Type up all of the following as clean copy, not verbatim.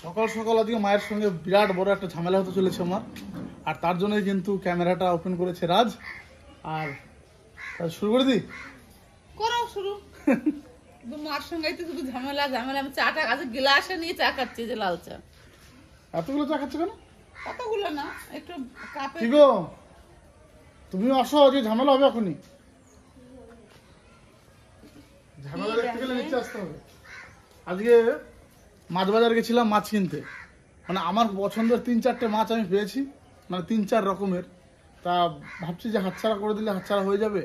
সকাল সকাল আজকে মায়ের সঙ্গে বিরাট বড় একটা ঝামেলা হতে চলেছে আমার, আর তার জন্যই কিন্তু ক্যামেরাটা ওপেন করেছে রাজ। আর শুরু করে দিই, করো শুরু। মার সঙ্গে তো শুধু ঝামেলা ঝামেলা। আমি চাটা আজ গ্লাসে নিয়ে চা খাচ্ছি, যে লাল চা। এতগুলো চা খাচ্ছে কেন? কতগুলো না, একটু কাপে। কি গো, তুমিও আসো, আজকে ঝামেলা হবে এখনই। ঝামেলা দেখতে গেলে নিচে আসতে হবে। আজকে মাছ বাজার গেছিলাম মাছ কিনতে, মানে আমার পছন্দের 3-4টে মাছ আমি পেয়েছি, মানে 3-4 রকমের। তা ভাবছি যে হাতছাড়া করে দিলে হাতছাড়া হয়ে যাবে,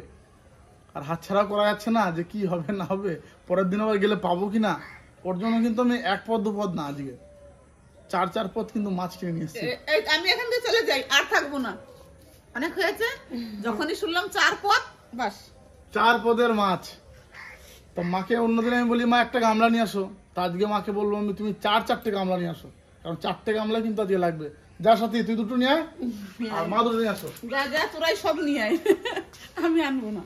আর হাতছাড়া করা যাচ্ছে না, যে কি হবে না হবে, পরের দিন আবার গেলে পাবো কি না। ওর জন্য কিন্তু আমি 1 পদ 2 পদ না, আজকে 4 পদ কিন্তু মাছ কিনে নিয়ে এসেছি। আমি এখান থেকে চলে যাই, আর থাকবো না, অনেক হয়েছে। যখনই শুনলাম 4 পদ, বাস 4 পদের মাছ। তো মাকে অন্যদিন আমি বলি মা একটা গামলা নিয়ে আসো, তা আজকে মাকে বলবো আমি তুমি 4-4টে গামলা নিয়ে আসো, কারণ 4টে গামলা কিন্তু আজকে লাগবে। যার সাথে তুই 2টো নিয়ে আয়, আর মা 2টো নিয়ে আসো। যা যা তোরাই সব নিয়ে আয়, আমি আনবো না।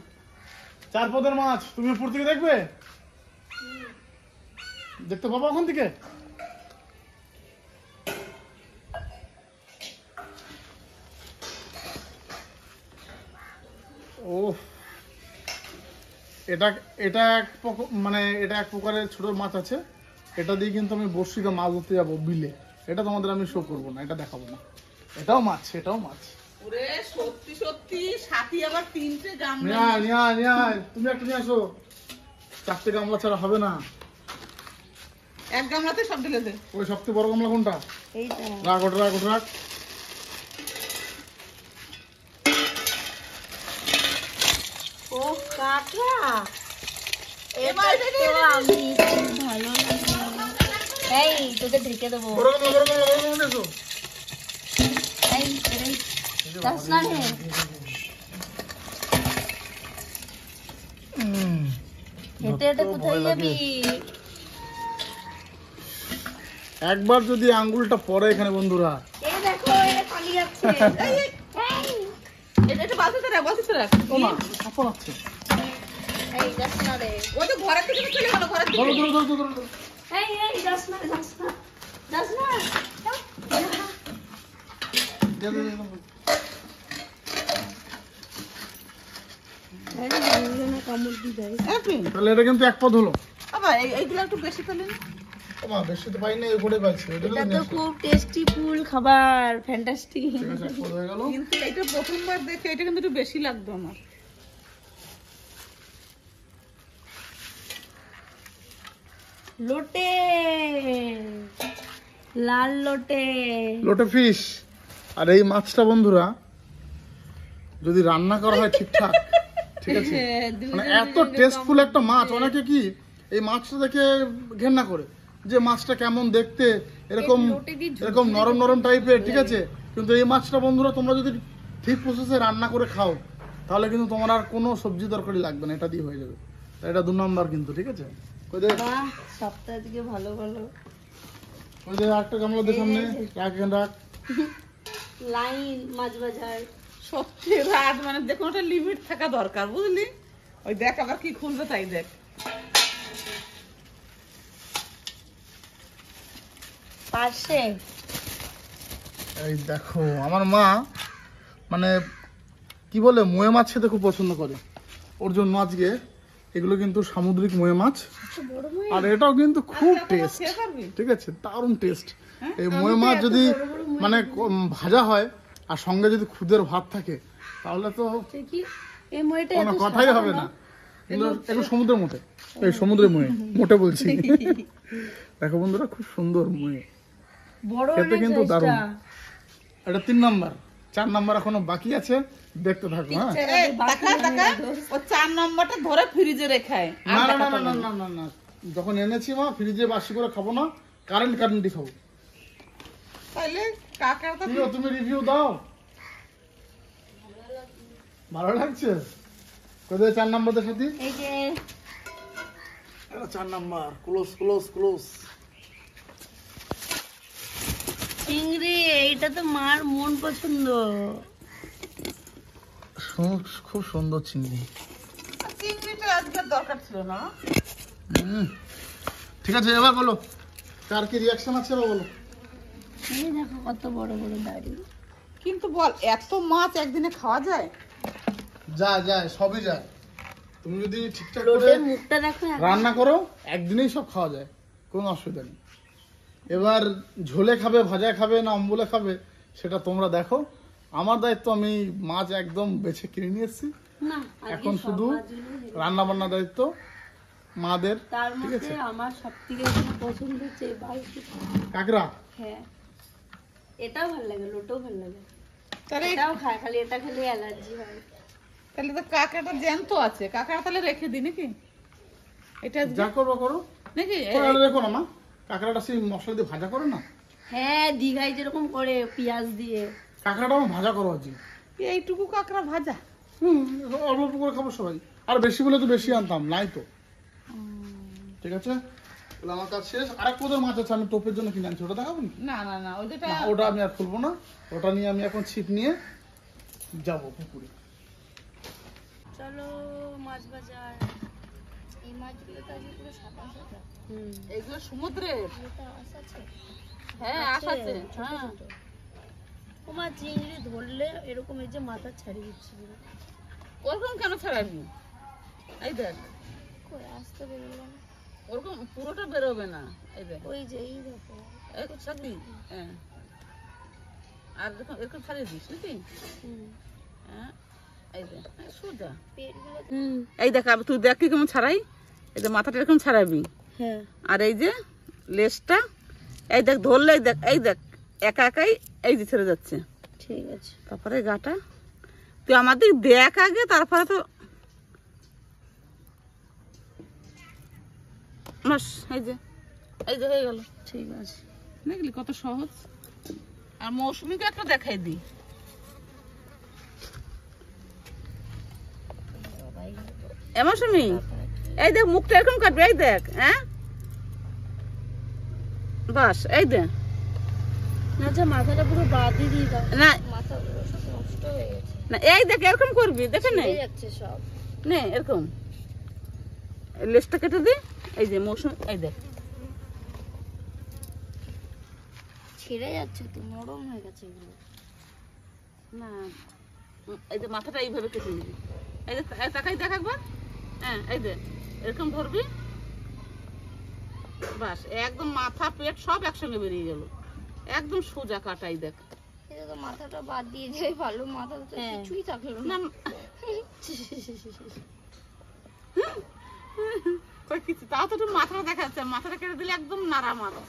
4 পদের মাছ তুমি উপর থেকে দেখবে, দেখতে পাবো ওখান থেকে। ও এটা এটা মানে এটা এক প্রকারের ছোট মাছ আছে, এটা দিয়ে কিন্তু আমি বড়শিতে মাছ ধরতে যাবো বিলে। এটা তোমাদের আমি শো করবো না, এটা দেখাবো না। এটাও মাছ, এটাও মাছ। ওরে সত্যি সত্যি, সাথী আবার 3টে গামলা। নিয়ে আয়, তুমি একটা নিয়ে আসো। 4টে গামলা ছাড়া হবে না। এক গামলাতে সব ঢেলে দে। ওই সবচেয়ে বড় গামলা কোনটা? এইটা। রাখ, ওটা রাখ, ওটা রাখ। ও কাকা, এটা তো আমি খুব ভালো লাগে। এই তোকে ঢেকে দেবো। বড় গামলা, বড় গামলা, বড় গামলা নিয়ে এসো। এই এই দাস না হে। হেঁটে হেঁটে কোথায় যাবি? একবার যদি আঙ্গুলটা পড়ে এখানে বন্ধুরা, এই দেখো এটা পালিয়ে যাচ্ছে। এই এটা বালতিতে রাখ, বালতিতে রাখ। ও না সাপন আছে। এই দাস না রে। ওই তো ঘরের থেকে চলে গেল, ঘরের থেকে। ধরো ধরো ধরো ধরো ধরো। এই দাস না, দাস না, দাস না। দে, দে, দে, দে। আরে ভালো না, কামড় দি দেয়। তাহলে এটা কিন্তু 1 পদ হলো। বাবা এইগুলো একটু বেশি পেলেন। মা বেশি তো পাই না, এই পড়ে পাইছে। এটা এটা তো খুব টেস্টি ফুল খাবার, ফ্যান্টাস্টিক। 1 পদ হয়ে গেল। কিন্তু এটা প্রথমবার দেখে এটা কিন্তু একটু বেশি লাগতো আমার। লোটে, লাল লোটে। লোটে ফিশ। আর এই মাছটা বন্ধুরা যদি রান্না করা হয় ঠিকঠাক, ঠিক আছে, মানে এত টেস্টফুল একটা মাছ। অনেকে কি এই মাছটা দেখে ঘেন্না করে, যে মাছটা কেমন দেখতে, এরকম এরকম নরম নরম টাইপের, ঠিক আছে। কিন্তু এই মাছটা বন্ধুরা তোমরা যদি ঠিক প্রসেসে রান্না করে খাও, তাহলে কিন্তু তোমার আর কোনো সবজি তরকারি লাগবে না, এটা দিয়ে হয়ে যাবে। তাই এটা 2 নম্বর কিন্তু, ঠিক আছে। কই দে, বাহ, সপ্তাহ থেকে ভালো ভালো কই দে, একটা গামলা দে সামনে, রাখ এখানে রাখ। লাইন মাছ বাজার। সত্যি রাত, মানে যে কোনোটা লিমিট থাকা দরকার, বুঝলি? ওই দেখ আবার কি খুলবে, তাই দেখ। পাশে এই দেখো আমার মা মানে কি বলে মোয়ে মাছ খেতে খুব পছন্দ করে, ওর জন্য আজকে এগুলো কিন্তু সামুদ্রিক মোয়ে মাছ। আর এটাও কিন্তু খুব টেস্ট, ঠিক আছে, দারুণ টেস্ট। এই মোয়ে মাছ যদি মানে ভাজা হয় আর সঙ্গে যদি খুদের ভাত থাকে, তাহলে তো কি এই মইটা কোনো কথাই হবে না। কিন্তু একটু সমুদ্রের মোটে, এই সমুদ্রের মোয়ে মোটে বলছি। দেখো বন্ধুরা খুব সুন্দর মোয়ে, বড় খেতে অনেক কিন্তু দারুণ। এটা। এটা 3 নাম্বার, 4 নাম্বার এখনো বাকি আছে, দেখতে থাকো। হ্যাঁ এই, টাকা টাকা ও 4 নম্বরটা ধরে ফ্রিজে রেখায়। না না না না না না না, যখন এনেছি মা ফ্রিজে বাসি করে খাবো না, কারেন্টই খাবো। তাইলে কাকা তো তুমি রিভিউ দাও, ভালো লাগছে? কোথায় 4 নাম্বারদের সাথে? এই যে এটা 4 নাম্বার, ক্লোজ ক্লোজ ক্লোজ। চিংড়ি, এইটা তো মার মন পছন্দ। খুব সুন্দর চিংড়ি। চিংড়িটা আজকে দরকার ছিল না। ঠিক আছে, এবার বলো কার কি রিয়াকশন আছে বলো? এই দেখো কত বড় বড় দাড়ি। কিন্তু বল এত মাছ একদিনে খাওয়া যায়? যায় যায়, সবই যায়। তুমি যদি ঠিকঠাক করে লোটের মুখটা দেখো। রান্না করো একদিনেই সব খাওয়া যায়, কোনো অসুবিধা নেই। এবার ঝোলে খাবে, ভাজা খাবে না অম্বলে খাবে সেটা তোমরা দেখো। আমার দায়িত্ব, আমি মাছ একদম বেছে কিনে নিয়ে এসেছি। না, এখন শুধু রান্না বান্নার দায়িত্ব মাদের। তার ঠিক মধ্যে আছে, আমার সবথেকে পছন্দ হচ্ছে এই বালতি। কাঁকড়া। হ্যাঁ, এটাও ভালো লাগে, লোটও ভালো লাগে। তাহলে এটাও খায়, খালি এটা খেলে অ্যালার্জি হয়। তাহলে তো কাঁকড়াটা জ্যান্ত আছে, কাঁকড়া তাহলে রেখে দিই নাকি? এটা যা করবো করো, নাকি করে রেখো না মা। কাঁকড়াটা সেই মশলা দিয়ে ভাজা করে না? হ্যাঁ, দীঘায় যেরকম করে পেঁয়াজ দিয়ে। কাঁকড়াটা আমার ভাজা করো আজকে। এইটুকু কাঁকড়া ভাজা? অল্প অল্প করে খাবো সবাই। আর বেশি বলে তো বেশি আনতাম, নাই তো। ঠিক আছে, তাহলে আমার কাজ শেষ। আর এক কোথাও মাছ আছে, আমি টোপের জন্য কিনে আনছি, ওটা দেখাবো না? না না না, ওই যেটা না, ওটা আমি আর খুলবো না। ওটা নিয়ে আমি এখন ছিপ নিয়ে যাবো পুকুরে। চলো মাছ বাজার। এই মাছগুলো তো আজকে পুরো সাদা সাদা। এগুলো সমুদ্রের। এটা আশ আছে। হ্যাঁ, আশ আছে। হ্যাঁ, ও মা, চিংড়ি ধরলে এরকম এই যে মাথা ছাড়িয়ে দিচ্ছে পুরো। ওরকম কেন ছাড়াবি? এই দেখ, কই আসতে বেরোলো না। ওরকম পুরোটা বেরোবে না। এই দেখ, ওই যে এই দেখো। এই ছাড়বি। হ্যাঁ, আর দেখো এরকম ছাড়িয়ে দিস নাকি? হ্যাঁ, এই দেখ, সোজা পেটগুলো। এই দেখ, তুই দেখ কি কেমন ছাড়াই। এই যে মাথাটা এরকম ছাড়াবি, হ্যাঁ, আর এই যে লেজটা, এই দেখ ধরলে, এই দেখ একা একাই এই যে ছেড়ে যাচ্ছে। ঠিক আছে। তারপরে গাটা তুই আমার দিক দেখ আগে, তারপরে তো বাস। এই যে হয়ে গেল। ঠিক আছে, দেখলি কত সহজ। আর মৌসুমীকে একটা দেখাই দি। মৌসুমী, এই দেখ মুখটা এরকম কাটবে, এই দেখ। হ্যাঁ, বাস, এই দেখ। আচ্ছা, মাথাটা পুরো বাদি দিয়ে দাও। না মাথা পুরো সব নষ্ট হয়ে গেছে। না, এই দেখ এরকম করবি, দেখে নে, ছিঁড়ে যাচ্ছে সব। নে এরকম লেজটা কেটে দি। এই যে মৌসুমী, এই দেখ ছিঁড়ে যাচ্ছে তো, নরম হয়ে গেছে এগুলো। না, এই যে মাথাটা এইভাবে কেটে নিবি। এই যে তাকাই দেখ একবার। হ্যাঁ, এই যে এরকম ধরবি, বাস। একদম মাথা পেট সব একসঙ্গে বেরিয়ে গেল, একদম সোজা কাটাই। দেখ, এটা তো মাথাটা বাদ দিয়ে যাই ভালো, মাথা তো কিছুই থাকলো না না। কই কিছু, তাও তো একটু মাথাটা দেখা যাচ্ছে। মাথাটা কেটে দিলে একদম নাড়া মারা।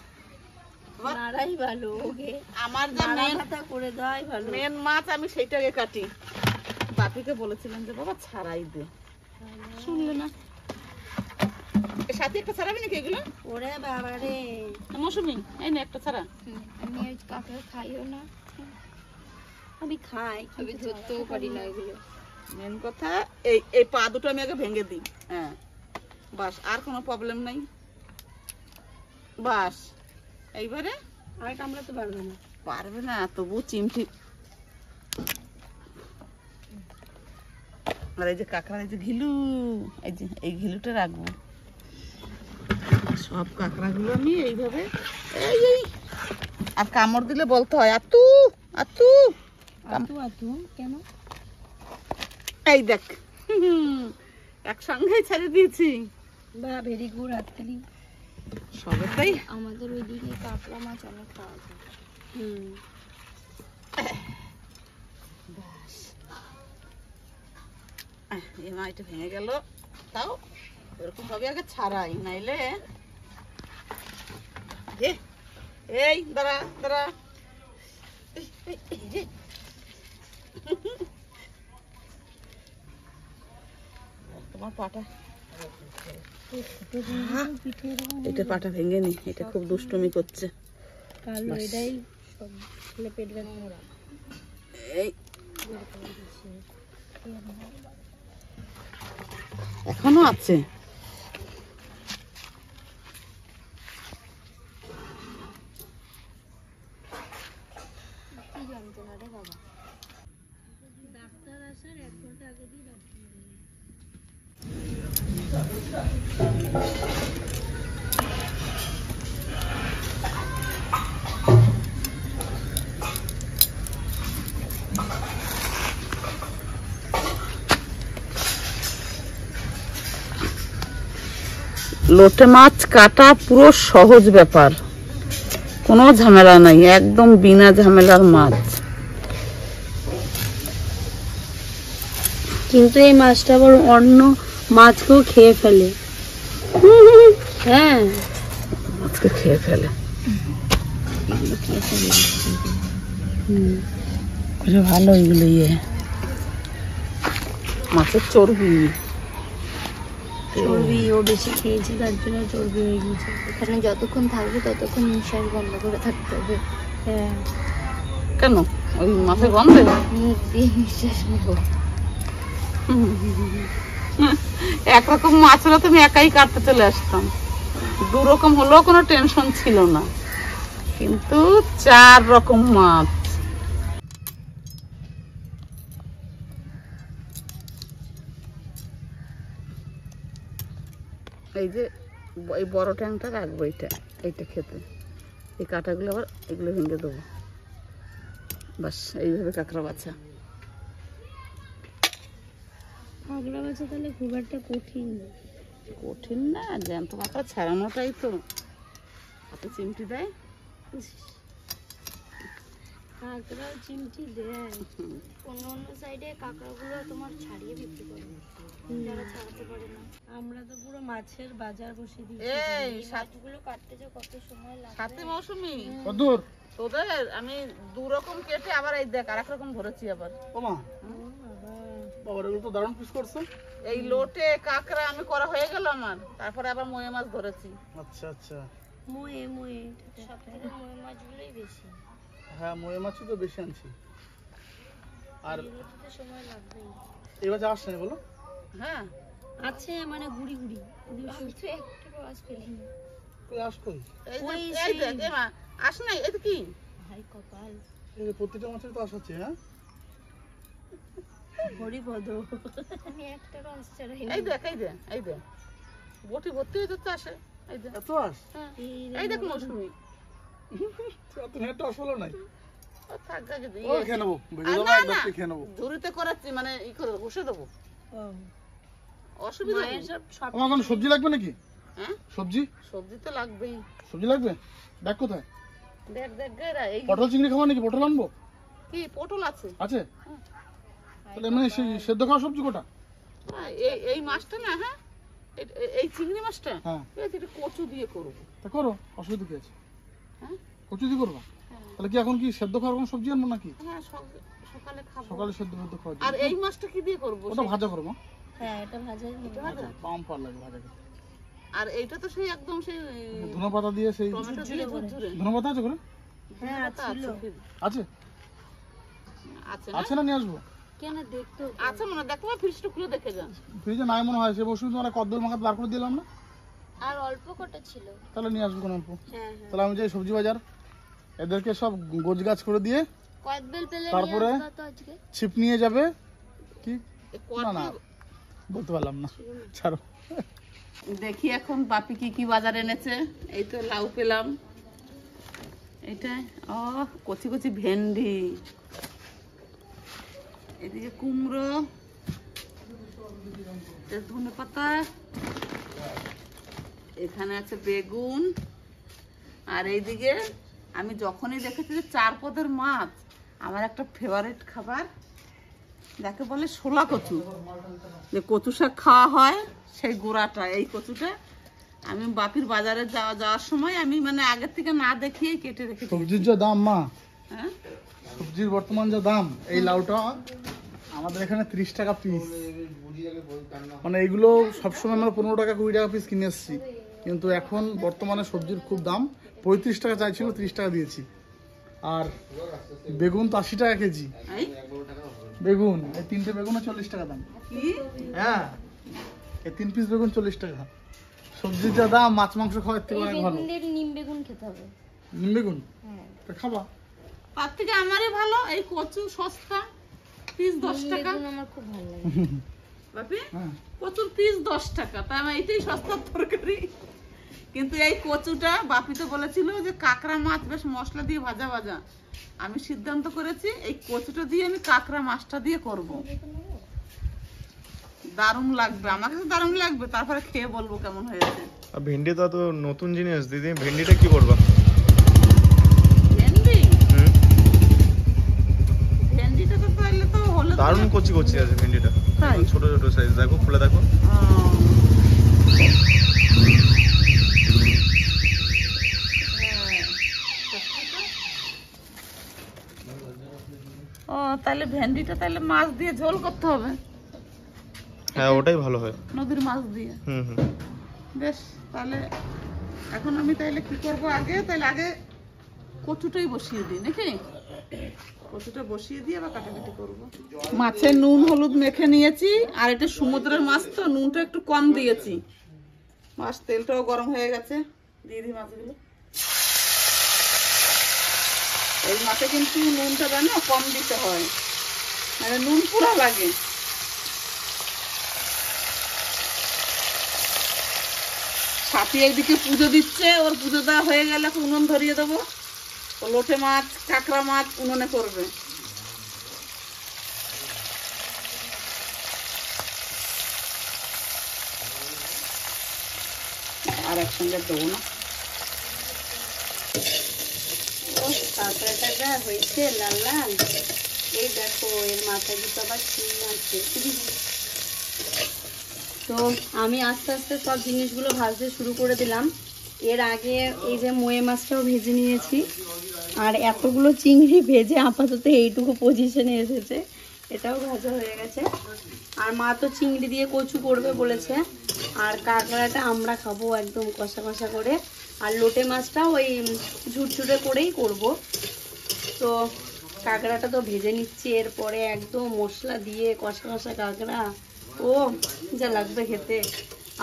নাড়াই ভালো, ওকে আমার যা মেন মাথা করে দেওয়াই ভালো। মেন মাছ, আমি সেইটাকে কাটি। বাপিকে বলেছিলাম যে বাবা ছাড়াই দে, শুনলে না। এর সাথে একটা ছাড়াবি নাকি এগুলো? ওরে বাবা রে, মৌসুমী, এই না একটা ছাড়া। আমি ওই কাঁকড়া খাইও না। আমি খাই, আমি ধরতেও পারি না এগুলো। মেন কথা এই পা দুটো আমি আগে ভেঙে দিই। হ্যাঁ, বাস, আর কোনো প্রবলেম নাই। বাস, এইবারে আর কামড়াতে পারবে না। পারবে না, তবু চিমটি। আর এই যে কাঁকড়া, এই যে ঘিলু, এই ঘিলুটা রাখবো। সব কাঁকড়াগুলো আমি এইভাবে এই আর কামড় দিলে বলতে হয় আতু আতু আতু আতু কেন? এই দেখ, একসঙ্গে ছেড়ে দিয়েছি। বা ভেরি গুড। আজকালি সবেতেই আমাদের ওইদিকে কাঁকড়া মাছ অনেক পাওয়া যায়। এই মা, এটা ভেঙে গেল। তাও এরকম ভাবে আগে ছাড়াই, নাইলে এই দাঁড়া দাঁড়া। তোমার পাটা, এটা পাটা ভেঙে নি, এটা খুব দুষ্টুমি করছে। কালো এটাই সব পেট ব্যথা। এই এখনো আছে। কি জানতো না রে বাবা। ডাক্তার আসার 1 ঘন্টা আগে দিয়ে ডাক্তার লোটে মাছ কাটা পুরো সহজ ব্যাপার, কোনো ঝামেলা নাই, একদম বিনা ঝামেলার মাছ। কিন্তু এই মাছটা আবার অন্য মাছকেও খেয়ে ফেলে। হ্যাঁ, মাছকে খেয়ে ফেলে। ভালো এগুলো মাছের চর্বি চর্বি ও বেশি খেয়েছে, তার জন্য চর্বি হয়ে গেছে। এখানে যতক্ষণ থাকবে ততক্ষণ নিঃশ্বাস বন্ধ করে থাকতে হবে। হ্যাঁ। কেন? ওই মাছের গন্ধে মুখ দিয়ে নিঃশ্বাস নেবো। একরকম মাছ হলে তুমি একাই কাটতে চলে আসতাম, 2 রকম হলেও কোনো টেনশন ছিল না, কিন্তু 4 রকম মাছ। এই যে এই বড় ট্যাংটা রাখবো, এইটা খেতে, এই কাঁটাগুলো আবার এগুলো ভেঙে দেবো, বাস এইভাবে কাঁকড়া বাছা। কাঁকড়া বাছা তাহলে খুব একটা কঠিন না, জ্যান্ত কাঁকড়া ছাড়ানোটাই তো এত চিমটি দেয়। কাঁকড়াও চিমটি দেয়। অন্য সাইডে কাঁকড়াগুলো তোমার ছাড়িয়ে বিক্রি করে, যারা ছাড়াতে পারে না। আমরা তো পুরো মাছের বাজার বসে দিই। এই মাছগুলো কাটতে যে কত সময় লাগে। সাথে মৌসুমি কদ্দুর তোদের আমি 2 রকম কেটে আবার এই দেখ আরেক রকম ধরেছি আবার। ওমা বাবা, এগুলো তো দারুণ পিস করছে। এই লোটে কাঁকড়া আমি করা হয়ে গেল আমার, তারপরে আবার ময়ে মাছ ধরেছি। আচ্ছা আচ্ছা, ময়ে সব থেকে ময়ে মাছগুলোই বেশি। হ্যাঁ ময়ে মাছই তো বেশি আনছি। আর এগুলোতে সময় লাগবেই। এবার যা আসছে বলো। হ্যাঁ আছে, মানে গুড়ি গুড়ি। আমি তো একটা মাছ পেলি না। কই আস কই? এই দেখ এ মা আস নাই, এটা কি ভাই কপাল। এই যে প্রতিটা মাছের তো আস আছে। হ্যাঁ হরিপদ, আমি একটা মাছ ছাড়াই। এই দেখ বটি ভর্তি হয়ে যাচ্ছে আসে। এই দেখ এত আস। হ্যাঁ, এই দেখ মৌসুমি তুমি একটা আস হলো নাই। ও থাক গা যদি ও খেয়ে নেবো, ভিডিও দেবো, একদম খেয়ে নেবো। ঝুড়িতে করাচ্ছি, মানে ই করে ঘষে দেবো, অসুবিধা নেই। আমার কোনো সবজি লাগবে নাকি? হ্যাঁ সবজি সবজি তো লাগবেই। সবজি লাগবে? দেখ কোথায় দেখ গেরা এই পটল চিংড়ি খাওয়া নাকি? পটল আনবো? কি পটল আছে? আছে? তাহলে এমনি সেই সেদ্ধ খাওয়া সবজি কোটা? হ্যাঁ, এই মাছটা না, হ্যাঁ এই চিংড়ি মাছটা হ্যাঁ এটা কচু দিয়ে করবো। তা করো, অসুবিধা কি আছে? হ্যাঁ কচু দিয়ে করবা? হ্যাঁ। তাহলে কি এখন কি সেদ্ধ খাওয়ার কোনো সবজি আনবো নাকি? হ্যাঁ সকালে খাবো। সকালে সেদ্ধ খাওয়া আর এই মাছটা কি দিয়ে করবো? ওটা ভাজা করবো। হ্যাঁ এটা ভাজাই নিতে হবে। পাম পার লাগে ভাজা খেতে। আর এইটা তো সেই একদম সেই ধনে পাতা দিয়ে সেই টমেটো দিয়ে ঝুরঝুরে। ধনে পাতা আছে করে? হ্যাঁ ছিল। আছে আছে আছে না? নিয়ে আসবো। কেন দেখতো? আচ্ছা মনে দেখো, ফ্রিজটা খুলে দেখে যান। ফ্রিজে নাই মনে হয়, সে বসে তোমার কদ্দুর মাখাতে বার করে দিলাম না, আর অল্প কটা ছিল। তাহলে নিয়ে আসবো কোনো অল্প। হ্যাঁ তাহলে আমি যাই সবজি বাজার, এদেরকে সব গোছ গাছ করে দিয়ে কয়েকবেল পেলে তারপরে নিয়ে আসবা তো আজকে। ছিপ নিয়ে যাবে কি এই না না বলতে পারলাম না, ছাড়ো। দেখি এখন বাপি কি বাজার এনেছে। এই তো লাউ পেলাম, এটা কচি কচি ভেন্ডি, এদিকে কুমড়ো, ধনে পাতা, এখানে আছে বেগুন, আর এইদিকে আমি যখনই দেখেছি যে 4 পদের মাছ, আমার একটা ফেভারিট খাবার যাকে বলে শোলা কচু, যে কচু শাক খাওয়া হয় সেই গোড়াটা, এই কচুটা আমি বাপির বাজারে যাওয়ার সময় আমি মানে আগের থেকে না দেখিয়ে কেটে রেখেছি। সবজির যা দাম মা, হ্যাঁ সবজির বর্তমান যা দাম, এই লাউটা আমাদের এখানে 30 টাকা পিস, মানে এইগুলো সবসময় আমরা 15 টাকা 20 টাকা পিস কিনে এসেছি, কিন্তু এখন বর্তমানে সবজির খুব দাম। 35 টাকা চাইছিল, 30 টাকা দিয়েছি। আর বেগুন তো 80 টাকা কেজি বেগুন, এই 3টে বেগুনে 40 টাকা দাম। হ্যাঁ এই 3 পিস বেগুন 40 টাকা। সবজির যা দাম, মাছ মাংস খাওয়ার থেকে অনেক ভালো। নিম বেগুন খেতে হবে। নিম বেগুন হ্যাঁ খাবা? তার থেকে আমারই ভালো এই কচু, সস্তা, পিস 10 টাকা। আমার খুব ভালো লাগে বাপি, হ্যাঁ কচুর পিস 10 টাকা, তাই আমার এটাই সস্তার তরকারি। কিন্তু এই কচুটা বাপি তো বলেছিল যে কাঁকড়া মাছ বেশ মশলা দিয়ে ভাজা ভাজা, আমি সিদ্ধান্ত করেছি এই কচুটা দিয়ে আমি কাঁকড়া মাছটা দিয়ে করব। দারুণ লাগবে, আমাকে তো দারুণ লাগবে, তারপরে খেয়ে বলবো কেমন হয়েছে। আর ভেন্ডিটা তো নতুন জিনিস দিদি, ভেন্ডিটা কি করবা? ভেন্ডি হুম, ভেন্ডিটা তো তাহলে তো হলো দারুণ কচি কচি আছে ভেন্ডিটা, তাই? ছোট ছোট সাইজ, দেখো খুলে দেখো। ও তাহলে ভেন্ডিটা তাহলে মাছ দিয়ে ঝোল করতে হবে, হ্যাঁ ওটাই ভালো হয়। নদীর মাছ দিয়ে। হুম হুম। বেশ, তাহলে এখন আমি তাহলে কি করব, আগে কচুটাই বসিয়ে দিই নাকি? কচুটা বসিয়ে দিয়ে আবার কাটাকাটি করব। মাছে নুন হলুদ মেখে নিয়েছি, আর এটা সমুদ্রের মাছ তো নুনটা একটু কম দিয়েছি। মাছ তেলটাও গরম হয়ে গেছে, দিয়ে দিই মাছগুলো। এই মাছে কিন্তু নুনটা জানো কম দিতে হয়, মানে নুন পুরো লাগে। সাথী একদিকে পুজো দিচ্ছে, ওর পুজো দেওয়া হয়ে গেলে উনুন ধরিয়ে দেবো। ও লোটে মাছ কাঁকড়া মাছ উনুনে করবে। আর একসঙ্গে দেবো না। কাঁকড়াটা হয়েছে লাল লাল, এই দেখো এর মাথায় দুটো আবার শিং আছে। তো আমি আস্তে আস্তে সব জিনিসগুলো ভাজতে শুরু করে দিলাম। এর আগে এই যে মোয়ে মাছটাও ভেজে নিয়েছি, আর এতগুলো চিংড়ি ভেজে আপাতত এইটুকু পজিশনে এসেছে, এটাও ভাজা হয়ে গেছে। আর মা তো চিংড়ি দিয়ে কচু করবে বলেছে, আর কাঁকড়াটা আমরা খাবো একদম কষা কষা করে, আর লোটে মাছটা ওই ঝুরঝুরে করেই করব। তো কাঁকড়াটা তো ভেজে নিচ্ছি, এরপরে একদম মশলা দিয়ে কষা কষা কাঁকড়া, ও যা লাগবে খেতে।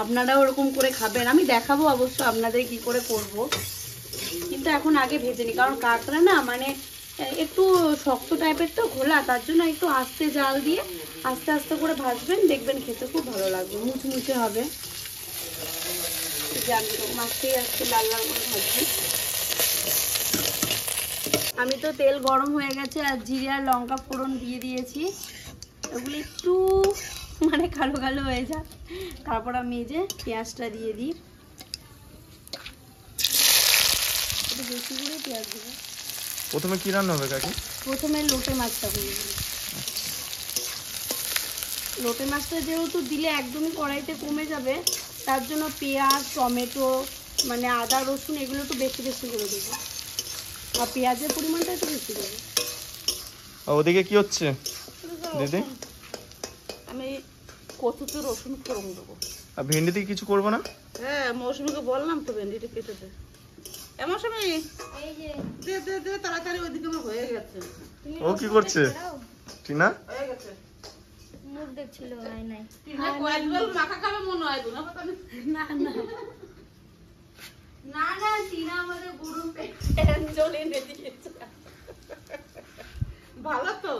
আপনারাও ওরকম করে খাবেন, আমি দেখাবো অবশ্য আপনাদের কি করে করব, কিন্তু এখন আগে ভেজে নিই, কারণ কাঁকড়া না মানে একটু শক্ত টাইপের তো ঘোলা, তার জন্য একটু আস্তে জাল দিয়ে আস্তে আস্তে করে ভাজবেন, দেখবেন খেতে খুব ভালো লাগবে, মুচমুচে হবে। মাছটাই আজকে লাল লাল করে ভাজছি। আমি তো তেল গরম হয়ে গেছে, আর জিরে আর লঙ্কা ফোড়ন দিয়ে দিয়েছি। এগুলো একটু মানে কালো কালো হয়ে যায়, তারপর আমি এই যে পেঁয়াজটা দিয়ে দিই, একটু বেশি করে পেঁয়াজ দেবো। প্রথমে কি রান্না হবে কাকি? প্রথমে লোটে মাছটা করে দিই। লোটে মাছটা যেহেতু দিলে একদমই কড়াইতে কমে যাবে, তার জন্য পেঁয়াজ টমেটো মানে আদা রসুন এগুলো একটু বেশি বেশি করে দেবো, আর পেঁয়াজের পরিমাণটা একটু বেশি দেবো। ওদিকে কি হচ্ছে দিদি? আমি কচুতে রসুন ফোড়ন দেবো। আর ভেন্ডিতে কিছু করবো না? হ্যাঁ, মৌসুমীকে বললাম তো ভেন্ডিটা কেটে দে। মৌসুমী এই যে দে দে দে তাড়াতাড়ি, ওইদিকে আমার হয়ে গেছে। ও কি করছে টিনা? হয়ে গেছে। মুখ দেখছিল নাই নাই টিনা কয়েকবার মাখা খাবে মনে হয় না, পতা না। না না না না, টিনা আমাদের গরু পেট জ্বলে দিয়েছে। ভালো তো,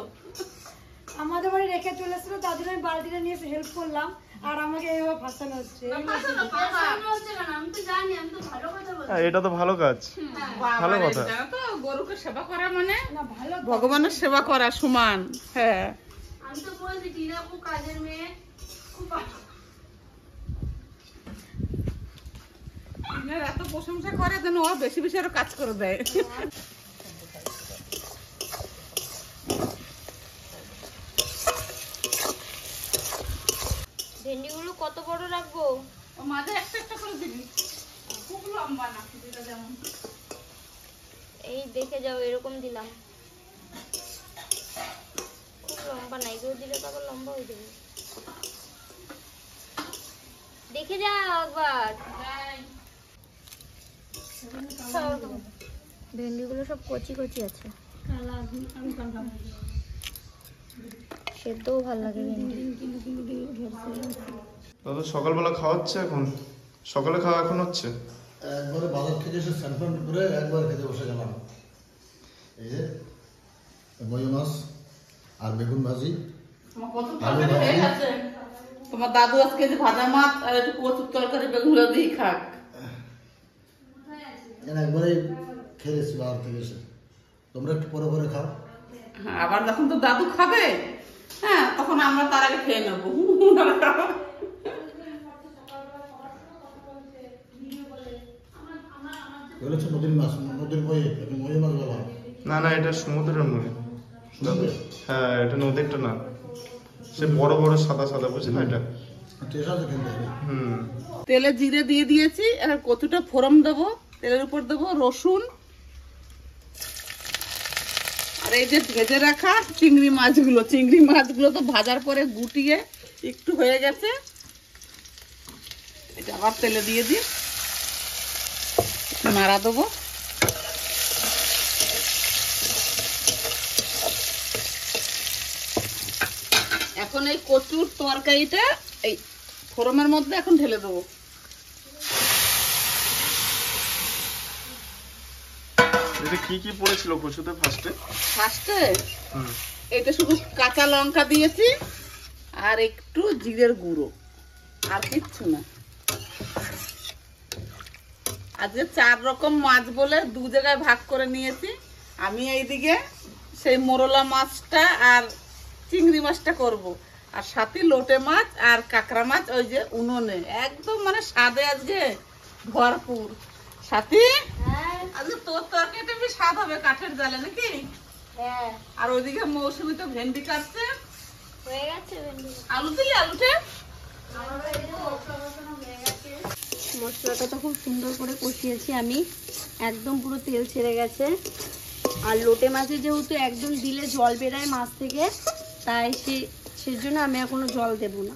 আমাদের বাড়ি রেখে চলে এসেছিল, তার জন্য আমি বালতিটা নিয়ে হেল্প করলাম, আর আমাকে এভাবে ফাঁসানো হচ্ছে। আমি তো জানি, আমি তো ভালো কথা বলছি। এটা তো ভালো কাজ, ভালো কথা। তো গরুকে সেবা করা মানে না ভালো, ভগবানের সেবা করা সমান। হ্যাঁ, আমি তো বলছি টিনা খুব কাজের মেয়ে, খুব টিনার এত প্রশংসা করে যেন ও বেশি বেশি আরো কাজ করে দেয়। ভেন্ডিগুলো কত বড় রাখবো? ও মাঝে একটা একটা করে দিবি, খুব লম্বা না, যেটা যেমন। এই দেখে যাও, এরকম দিলাম, খুব লম্বা না, এগুলো দিলে তো আবার লম্বা হয়ে যাবে। দেখে যাও একবার। ভেন্ডিগুলো সব কচি কচি আছে, সেদ্ধও ভালো লাগে ভেন্ডি। দাদা সকালবেলা খাওয়াচ্ছে, এখন সকালে খাওয়া এখন হচ্ছে। একবারে বাজার থেকে এসে স্যাম্পল করে একবার খেতে বসে গেলাম। এই যে বই মাছ আর বেগুন ভাজি, তোমার কত তরকারি হয়ে গেছে। তোমার দাদু আজকে যে ভাজা মাছ আর একটু কচুর তরকারি বেগুন দিয়ে খাক। একবারে খেয়েছি বাজার থেকে এসে। তোমরা একটু পরে পরে খাও। হ্যাঁ, আবার যখন তো দাদু খাবে, হ্যাঁ তখন আমরা তার আগে খেয়ে নেবো। এগুলো হচ্ছে নদীর মাছ, নদীর বইয়ে মই মাছ বলা হয়। না না, এটা সমুদ্রের নয়। শুনবে? হ্যাঁ, এটা নদীরটা না, সে বড় বড় সাদা সাদা, বুঝলি এটা। টেস্ট আছে কিন্তু। হুম। তেলে জিরে দিয়ে দিয়েছি, এবার কচুটা ফোড়ন দেবো, তেলের উপর দেবো রসুন, আর এই যে ভেজে রাখা চিংড়ি মাছগুলো তো ভাজার পরে গুটিয়ে একটু হয়ে গেছে, এটা আবার তেলে দিয়ে দিই, নাড়া দেবো। এখন এই কচুর তরকারিটা এই ফোড়নের মধ্যে এখন ঢেলে দেবো। এটা কি কি পড়েছিল কচুতে ফার্স্টে এটা শুধু কাঁচা লঙ্কা দিয়েছি আর একটু জিরের গুঁড়ো, আর কিচ্ছু না। আজকে 4 রকম মাছ বলে 2 জায়গায় ভাগ করে নিয়েছি। আমি এইদিকে সেই মোরলা মাছটা আর চিংড়ি মাছটা করব, আর সাথে লোটে মাছ আর কাঁকড়া মাছ ওই যে উনুনে একদম মানে স্বাদে আজকে ভরপুর। সাথী আজকে তোর তরকারিটা বেশ স্বাদ হবে কাঠের জালে নাকি? হ্যাঁ, আর ওইদিকে মৌসুমি তো ভেন্ডি কাটছে, হয়ে গেছে ভেন্ডি। আলু দিলি আলুটা মশলাটা তো খুব সুন্দর করে কষিয়েছি আমি, একদম পুরো তেল ছেড়ে গেছে। আর লোটে মাছে যেহেতু একদম দিলে জল বেরায় মাছ থেকে, তাই সেজন্য আমি এখনো জল দেব না,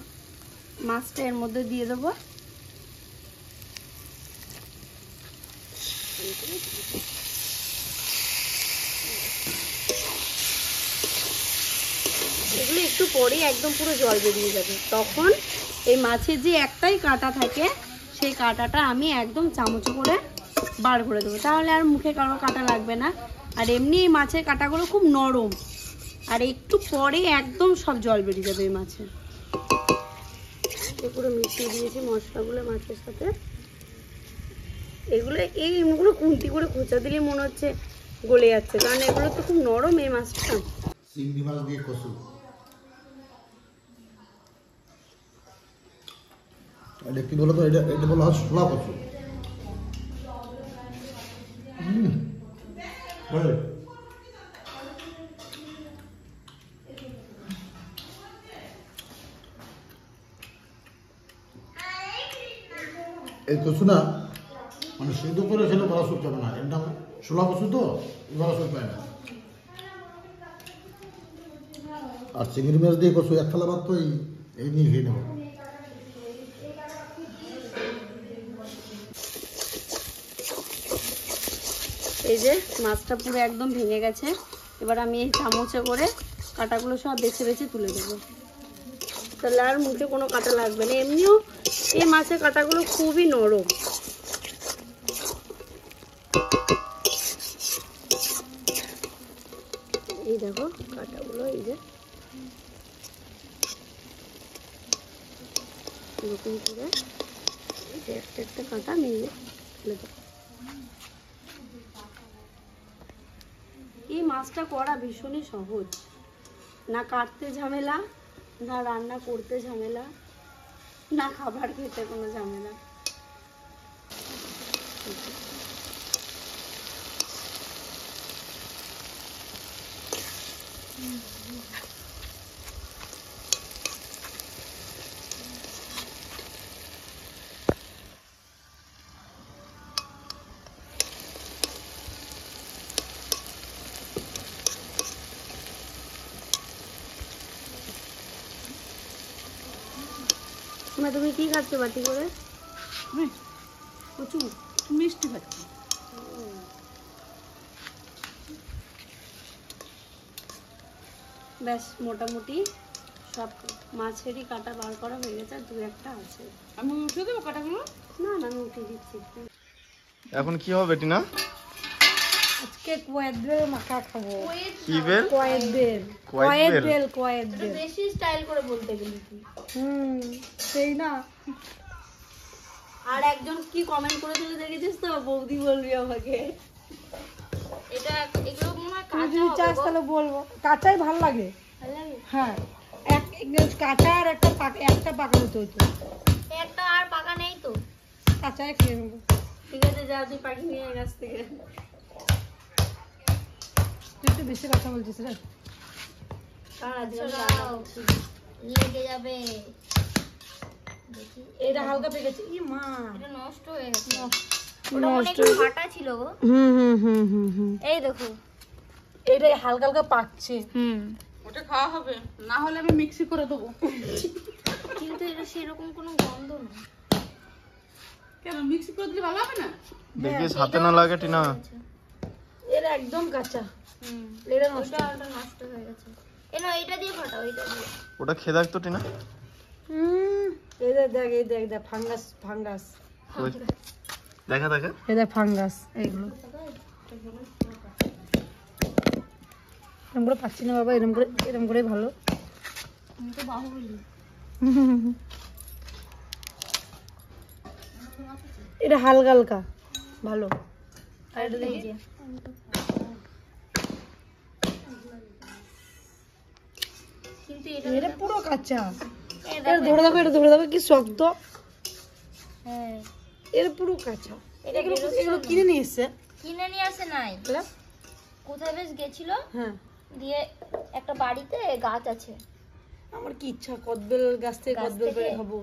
মাছটা এর মধ্যে দিয়ে দেবো। এগুলো একটু পরেই একদম পুরো জল বেরিয়ে যাবে, তখন এই মাছের যে একটাই কাঁটা থাকে সেই কাঁটাটা আমি একদম চামচে করে বার করে দেবো, তাহলে আর মুখে কারো কাঁটা লাগবে না। আর এমনি এই মাছের কাঁটাগুলো খুব নরম, আর একটু পরে একদম সব জল বেরিয়ে যাবে এই মাছের। পুরো মিশিয়ে দিয়েছি মশলাগুলো মাছের সাথে। এইগুলো খুন্তি করে খোঁচা দিলে মনে হচ্ছে গলে যাচ্ছে, কারণ এগুলো তো খুব নরম এই মাছটা। চিংড়ি মাছ দিয়ে কচু, এটা কি বলতো, এটা বলা হয় শোলা কচু। এই কচু না মানে সেদ্ধ করে খেলে বড়া সুখ পাবে না, এর নাম শোলা কচু তো বড়া সুখ পায় না। আর চিংড়ি মাছ দিয়ে কচু এক থালা ভাত তো এই নিয়ে খেয়ে নেব। এই যে মাছটা পুরো একদম ভেঙে গেছে, এবার আমি এই চামচে করে কাঁটাগুলো সব বেছে বেছে তুলে দেবো, তাহলে আর মুখে কোনো কাঁটা লাগবে না। এমনিও এই মাছের কাঁটাগুলো খুবই নরম। এই দেখো কাঁটাগুলো, এই যে এরকম করে একটা একটা কাঁটা নিয়ে তুলে দেবো। এই মাছটা করা ভীষণই সহজ, না কাটতে ঝামেলা, না রান্না করতে ঝামেলা, না খাবার খেতে কোনো ঝামেলা। তুমি কি খাচ্ছ বাটি করে? কচু মিষ্টি খাচ্ছি। ব্যাস মোটামুটি সব মাছেরই কাটা বার করা হয়ে গেছে, আর 2-1টা আছে। আমি উঠে দেবো কাটাগুলো? না না, আমি উঠে দিচ্ছি। এখন কি হবে টিনা? আজকে কয়েদ বেল মাখা খাবো। কি বেল? কয়েদ বেল। কয়েদ বেল? কয়েদ বেল বেশি স্টাইল করে বলতে গেলে কি। সেই না। আর একজন কি কমেন্ট করেছিল দেখেছিস তো? বৌদি বলবি আমাকে। এটা এগুলো মনে হয় কাঁচা হবে। চাস তাহলে বলবো। কাঁচাই ভালো লাগে। ভালো লাগে? হ্যাঁ। কাঁচা আর একটা পাকা হতে হতো। একটা আর পাকা নেই তো। কাঁচাই খেয়ে নেবো। ঠিক আছে, যা তুই পাখি নিয়ে আয় গাছ থেকে। তুই একটু বেশি কথা বলছিস রে। কারণ আজকে আমি সরাও। রান্না করছি। লেগে যাবে। দেখি এটা হালকা পেকেছে। ই মা, এটা নষ্ট হয়ে গেছে। ওটা অনেক ফাটা ছিল গো। এই দেখো। এটা হালকা হালকা পাকছে। ওটা খাওয়া হবে, না হলে আমি মিক্সি করে দেবো। কিন্তু এটা সেরকম কোনো গন্ধ না। কেন মিক্সি করে দিলে ভালো হবে না? দেখিস হাতে না লাগে টিনা। এটা একদম কাঁচা। এটা নষ্ট হয়ে গেছে। এটা দিয়ে ফাটাও, এটা দিয়ে। ওটা খেয়ে দেখ তো টিনা। এই দেখ, এই দেখ, দেখ ফাঙ্গাস, ফাঙ্গাস। ওই দেখা দেখা। এই দেখ ফাঙ্গাস এইগুলো। এরকম করে পাচ্ছি না বাবা, এরকম করে ভালো। আমি তো বাহুবলি। এটা হালকা হালকা ভালো। আর এটা দেখি। কিন্তু এটা এটা পুরো কাঁচা। এই এটা দেখো। ধরে দেবো, এটা ধরে দেবো, কি শক্ত। হ্যাঁ, এটা পুরো কাঁচা। এটা এগুলো বেরোচ্ছে এগুলো না। কিনে নিয়ে এসছে। কিনে নিয়ে আসে নাই। বুঝলা? কোথায় বেশ গেছিল, হ্যাঁ, দিয়ে একটা বাড়িতে গাছ আছে। আমার কি ইচ্ছা কদবেল গাছ থেকে গাছ কদবেল পেড়ে থেকে? খাবো।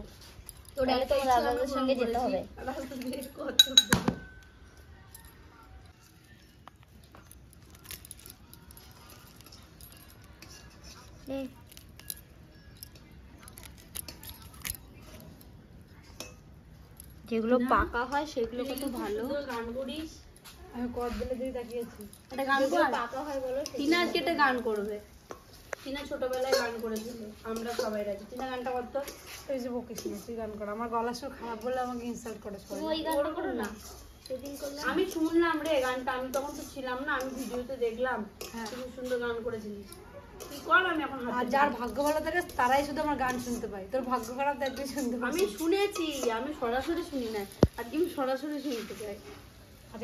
ওটা তো দাদাদের সঙ্গে যেতে হবে। এই, যেগুলো পাকা হয় সেগুলো কত ভালো। গান করিস। আমি কদবেলের দিকে তাকিয়েছি। একটা গান যেগুলো কর। পাকা হয় বলো সেগুলো। টিনা আজকে একটা গান করবে। টিনা ছোটবেলায় গান করেছিল, আমরা সবাই রাজি। টিনা গানটা করতো। এই যে বকিস না, তুই গান কর। আমার গলা সুর খারাপ বলে আমাকে ইনসাল্ট করে তুমি সবাই। ওই গানটা করো না, সেদিন করলাম। আমি শুনলাম রে গানটা, আমি তখন তো ছিলাম না, আমি ভিডিওতে দেখলাম। হ্যাঁ। খুব সুন্দর গান করেছিলিস। তুই কর, আমি এখন আর হাতে যার ভাগ্য ভালো থাকে তারাই শুধু আমার গান শুনতে পায়। তোর ভাগ্য খারাপ তাই তুই শুনতে আমি পারছিস। শুনেছি, আমি সরাসরি শুনি না। আজকে আমি সরাসরি শুনতে চাই।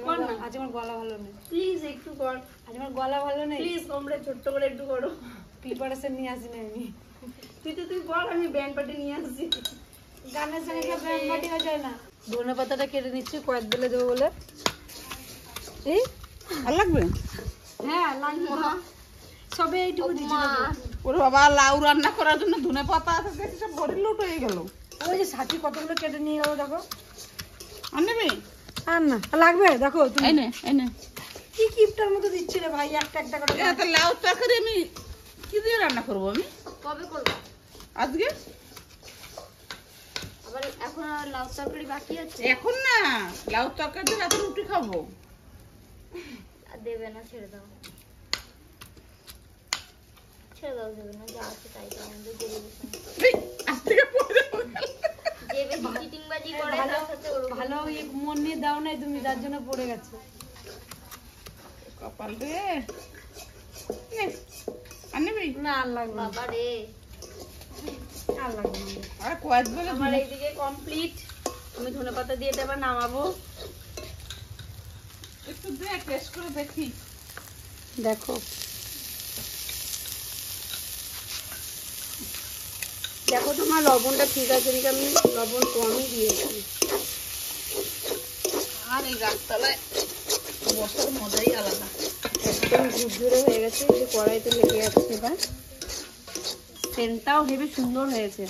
কর না। আজ আমার গলা ভালো নেই। প্লিজ একটু কর, আজ আমার গলা ভালো নেই। প্লিজ তোমরা ছোট্ট করে একটু করো। প্রিপারেশন নিয়ে আসি না আমি। তুই কর, আমি ব্যান্ড পার্টি নিয়ে আসছি। গানের সঙ্গে সব ব্যান্ড পার্টি হয়ে যায় না। ধনে পাতাটা কেটে নিচ্ছি কয়েক বেলে দেবো বলে। এই ভালো লাগবে? হ্যাঁ লাগবে তো। সবে এইটুকু দিচ্ছি দেখো। ওরে বাবা, লাউ রান্না করার জন্য ধনে পাতা আছে, দেখি সব ভরে লুট হয়ে গেল। ওই যে সাথী কতগুলো কেটে নিয়ে গেল দেখো। আর নেবে? আর না আর লাগবে দেখো তুমি। এই নে, এই নে। কি কিপটার মতো দিচ্ছি রে ভাই, একটা একটা করে। এত লাউ তরকারি আমি কি দিয়ে রান্না করবো আমি কবে করবা? আজকে? আবার এখন আর লাউ তরকারি বাকি আছে। এখন না, লাউ তরকারি দিয়ে রাতে রুটি খাবো। আর দেবে না, ছেড়ে দাও। ছেড়ে দাও, দেবে না, যা আছে তাই দাও। আমাদের গরিব এই, আজ থেকে পড়ে যাবো। যে বেশি চিটিংবাজি করে ভালো তার সাথে ওরকম। ভালো ইয়ে মন নিয়ে দাও নাই তুমি, যার জন্য পড়ে গেছে। কপাল রে। নে, আর নেবে? না আর লাগবে না, বাবা রে, আর লাগবে না। আর কয়েক বেলা আমার এইদিকে কমপ্লিট। আমি ধনেপাতা দিয়ে এবার নামাবো। একটু দেখ, টেস্ট করে দেখি। দেখো দেখো তোমার লবণটা ঠিক আছে নাকি, আমি লবণ কমই দিয়েছি। আর এই গাছতলায় বসার মজাই আলাদা। একদম ঝুরঝুরে হয়ে গেছে, এই যে কড়াইতে লেগে যাচ্ছে। এবার সেন্টটাও হেবি সুন্দর হয়েছে।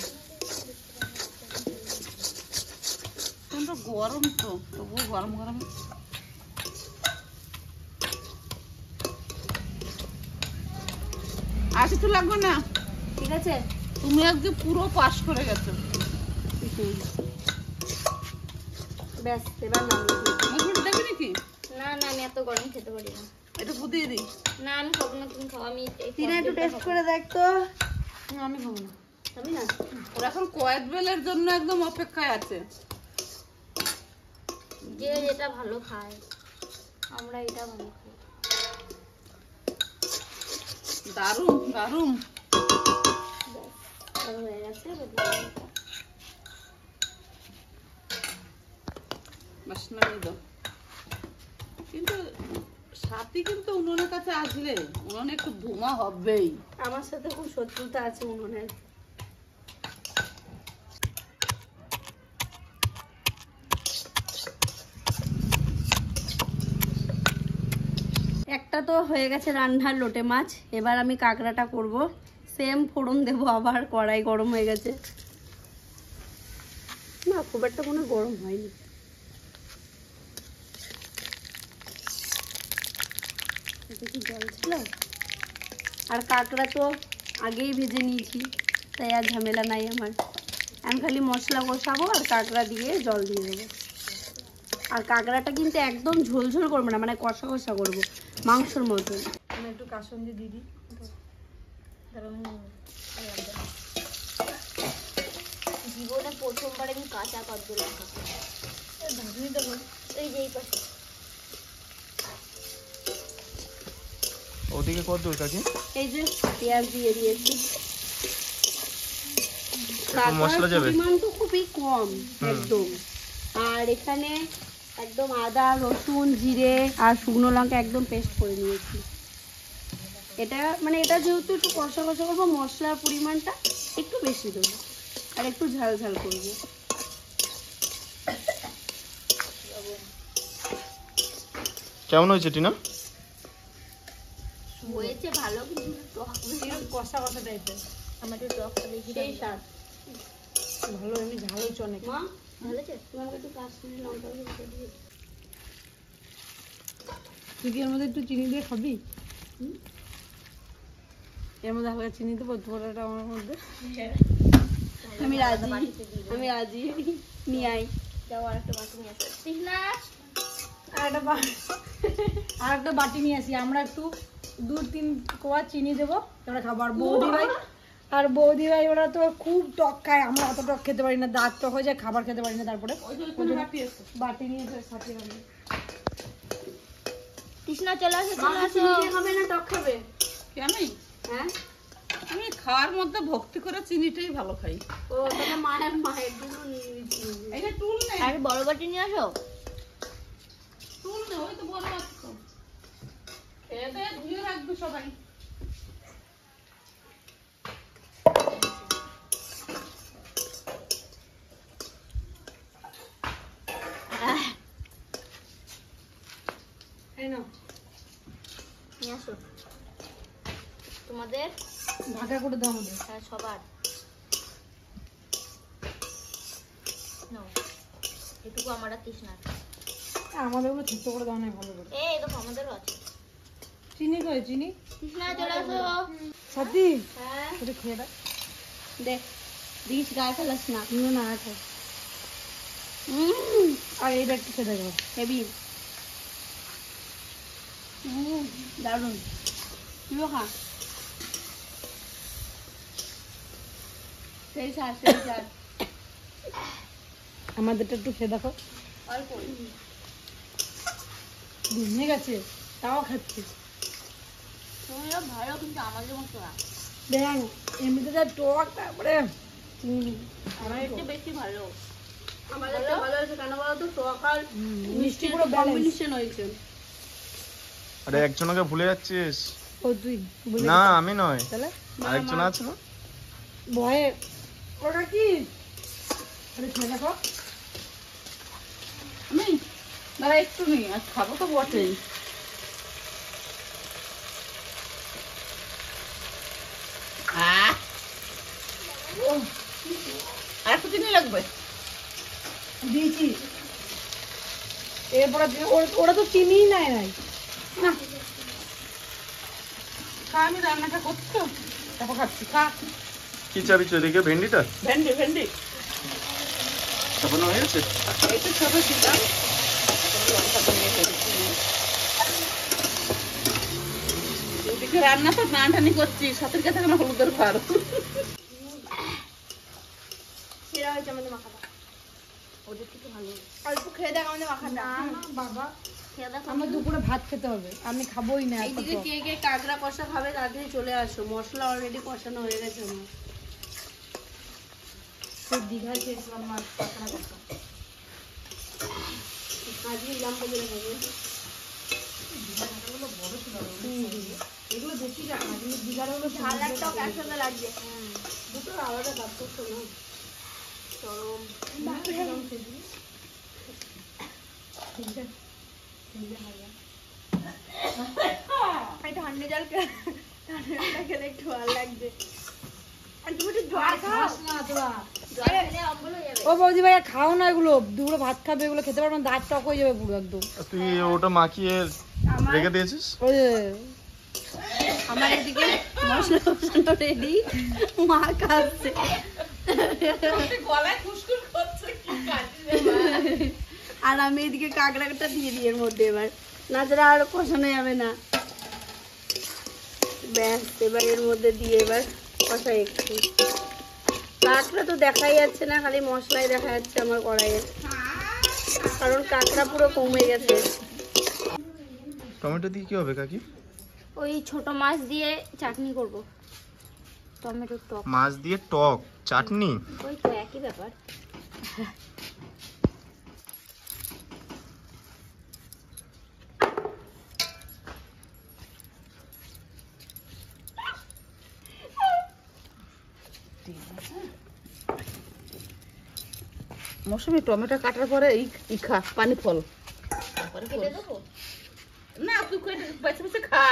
কিন্তু গরম তো, তবুও গরম গরম। আর কিছু লাগবে না? ঠিক আছে। তুমি আজকে পুরো পাস করে গেছো। ব্যাস এবার নামিয়ে দিই। মুখটা দেখবি নাকি? না না, আমি এত গরম খেতে পারি না। এটা ফুটিয়ে দিই। না আমি খাবো না, তুমি খাও। আমি এই টিনা একটু কদবেলটা টেস্ট খাবো। করে দেখ তো। আমি খাবো না। খাবি না? ওরা এখন কয়েক বেলের জন্য একদম অপেক্ষায় আছে। যে যেটা ভালো খায়, আমরা এটা ভালো খাই। দারুণ দারুণ। আর হয়ে গেছে। বাস নামিয়ে দাও। কিন্তু সাথী কিন্তু উনুনের কাছে আসলে উনুনে একটু ধোঁয়া হবেই। আমার সাথে খুব শত্রুতা আছে উনুনের। একটা তো হয়ে গেছে রান্নার লোটে মাছ, এবার আমি কাঁকড়াটা করব। সেম ফোড়ন দেবো, আবার কড়াই গরম হয়ে গেছে। না খুব একটা কোনো গরম হয়নি। এটা কি জল ছিল? আর কাঁকড়া তো আগেই ভেজে নিয়েছি, তাই আর ঝামেলা নাই আমার। আমি খালি মশলা কষাবো আর কাঁকড়া দিয়ে জল দিয়ে দেবো। আর কাঁকড়াটা কিন্তু একদম ঝোল করবো না, মানে কষা কষা করবো, মাংসর মতো। আমি একটু কাসন্দি দিয়ে দিই। জীবনে প্রথমবার আমি কাঁচা কদ্দু লঙ্কা এই যে এই পাশে ওদিকে কত দূর কাকি? এই যে পেঁয়াজ দিয়ে দিয়েছি। মশলা যাবে? পরিমাণ তো খুবই কম একদম। আর এখানে একদম আদা রসুন জিরে আর শুকনো লঙ্কা একদম পেস্ট করে নিয়েছি। এটা মানে এটা যেহেতু একটু কষা কষা করবো, মশলার পরিমাণটা একটু বেশি দেবো আর একটু ঝাল ঝাল করবো। কেমন হয়েছে টিনা? হয়েছে ভালো, কিন্তু টক কষা কষা টাইপের। আমার একটু টকটা দেখি। সেই স্বাদ। ভালো, এমনি ঝাল হচ্ছে অনেক। মা ভালো আছে? তোমার একটু কাশ্মীরি লঙ্কা দিয়ে তুই কি এর মধ্যে একটু চিনি দিয়ে খাবি? এর মধ্যে হালকা চিনি দেবো ধোড়াটা আমার মধ্যে। আমি রাজি, আমি রাজি। নিয়ে আই। যাও আর একটা বাটি নিয়ে আসো। তৃষ্ণা আর একটা বাটি নিয়ে আসি। আমরা একটু 2-3 কোয়া চিনি দেবো, আমরা খাবো। আর বৌদি ভাই ওরা তো খুব টক খায়, আমরা অত টক খেতে পারি না, দাঁত টক হয়ে যায়, খাবার খেতে পারি না। তারপরে বাটি নিয়ে সাথে খাবো। তৃষ্ণা চলে আসো, চলে আসো। চিনি দিয়ে খাবে না টক খাবে? কি আমি? হ্যাঁ, আমি খাওয়ার মধ্যে ভক্তি করে চিনিটাই ভালো খাই। ও তাহলে মায়ের জন্য নিয়ে নিচ্ছি। এইটা টুল নেই, আর বড় বাটি নিয়ে আসো। টুল নেই, ওই তো বড় আছে তো। খেয়ে দিয়ে ধুয়ে রাখবে সবাই। এই নাও, নিয়ে আসো। তোমাদের ভাগা করে দাও আমাদের। আর সবার নাও, এটুকু আমার আর তৃষ্ণার। আমাদের ওগুলো ছোট্ট করে দাও না ভালো করে। এই দেখো আমাদেরও আছে। চিনি কই চিনি? তৃষ্ণা চলে আসো। সত্যি হ্যাঁ, এটা খেয়ে দেখ। দেখ দিস গায়ে ফেলাস না। না আছে। আর এইটা একটু খেয়ে দেখো। হেভি, দারুন। তুইও খা। সেই স্বাদ, সেই স্বাদ। আমাদেরটা একটু খেয়ে দেখো। অল্প ভেঙে গেছে তাও খাচ্ছি। তুমিও ভালো, কিন্তু আমাদের মতো না। দেখ এমনিতে যা টক, তারপরে চিনি আমার একটু বেশি ভালো। আমাদের তো ভালো হয়েছে, কেন বলো তো? টক আর মিষ্টি পুরো ব্যালেন্স। কম্বিনেশন হয়েছে। আরে একজনকে ভুলে যাচ্ছিস। ও তুই বলে না আমি নয়, তাহলে আরেকজন আছে না? ভয়ে ওটা কি? আরে খেয়ে দেখো। আমি দাঁড়া একটু নি, আর খাবো তো বটেই। আর একটু চিনি লাগবে। দিয়েছি এরপরে ওরা তো চিনিই নাই নাই। না খা, আমি রান্নাটা করছি তো, তারপর খাচ্ছি। খা। কি চাবি এদিকে? ভেন্ডিটা ভেন্ডি, ভেন্ডি চাপানো হয়ে গেছে। একটু ছোট ছিলাম, লঙ্কা দিয়ে ফেলেছি। এদিকে রান্না তো টানাটানি করছি, সাথের কাছে কেন হলুদের খার। সেরা হয়েছে আমাদের মাখাটা। ওদের থেকে ভালো। অল্প খেয়ে দেখ আমাদের মাখাটা। বাবা খেয়ে দেখো। আমার দুপুরে ভাত খেতে হবে, আমি খাবোই না এত এইদিকে টক। কে কে কাঁকড়া কষা খাবে তাড়াতাড়ি চলে আসো, মশলা অলরেডি কষানো হয়ে গেছে আমার। সেই দীঘায় খেয়েছিলাম মাছ কাঁকড়া কষা। আজকে জাম করে খাবে। এগুলো বেশি টাকা না, কিন্তু দীঘার হলো ঝাল আর টক একসাথে লাগছে। দুটো আলাদা ভাত করছো না? চরম। একটু ঠান্ডা জল খেলে একটু ভালো লাগবে। আর তুমি একটু জল খাও না তোরা। জল খেলে অম্বল হয়ে যাবে। ও বৌদি ভাই খাও না এগুলো, দুপুরে ভাত খাবে, এগুলো খেতে পারবে না, দাঁত টক হয়ে যাবে পুরো একদম। তুই ওটা মাখিয়ে রেখে দিয়েছিস? ওই যে আমার এদিকে মশলা মশলা রেডি, মা খাচ্ছে। গলায় খুশখুশ করছে কি কাটি রে মা। আর আমি এদিকে কাঁকড়াটা দিয়ে দিই এর মধ্যে, এবার না ছাড়া আর কষানো যাবে না। ব্যাস এবার এর মধ্যে দিয়ে এবার কষাই একটু। কাঁকড়া তো দেখাই যাচ্ছে না, খালি মশলাই দেখা যাচ্ছে আমার কড়াইয়ে, কারণ কাঁকড়া পুরো কমে গেছে। টমেটো দিয়ে কি হবে কাকি? ওই ছোট মাছ দিয়ে চাটনি করব, টমেটোর টক। মাছ দিয়ে টক চাটনি? ওই তো একই ব্যাপার। মৌসুমি টমেটো কাটার পরে এই খা পানি ফল। কেটে দেবো? না তুই বেছে বেছে খা।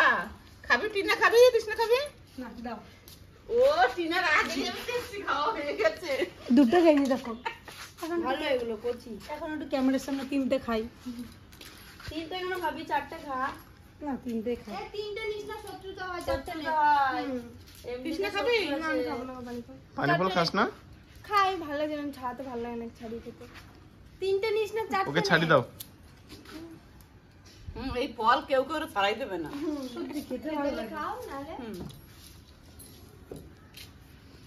খাবি টিনা, খাবি কৃষ্ণা খাবি? না দাও, ও টিনার আগে বেশি খাওয়া হয়ে গেছে। দুটো খাইনি দেখো। ভালো এগুলো কচি। এখন একটু ক্যামেরার সামনে তিনটে খাই। তিনটে কেন খাবি, চারটে খা। না তিনটে খাই। তিনটে নিস না, শত্রুতা হয়, চারটে নে। কৃষ্ণা খাবি? পানি ফল খাস না? খাই, ভালো লাগে, আমি ছাড়াতে ভালো লাগে না, ছাড়িয়ে খেতে। তিনটে নিস না, চারটে ওকে নে। ছাড়ি দাও। এই ফল কেউ কেউ ছাড়াই দেবে না। খেতে খাও নাহলে।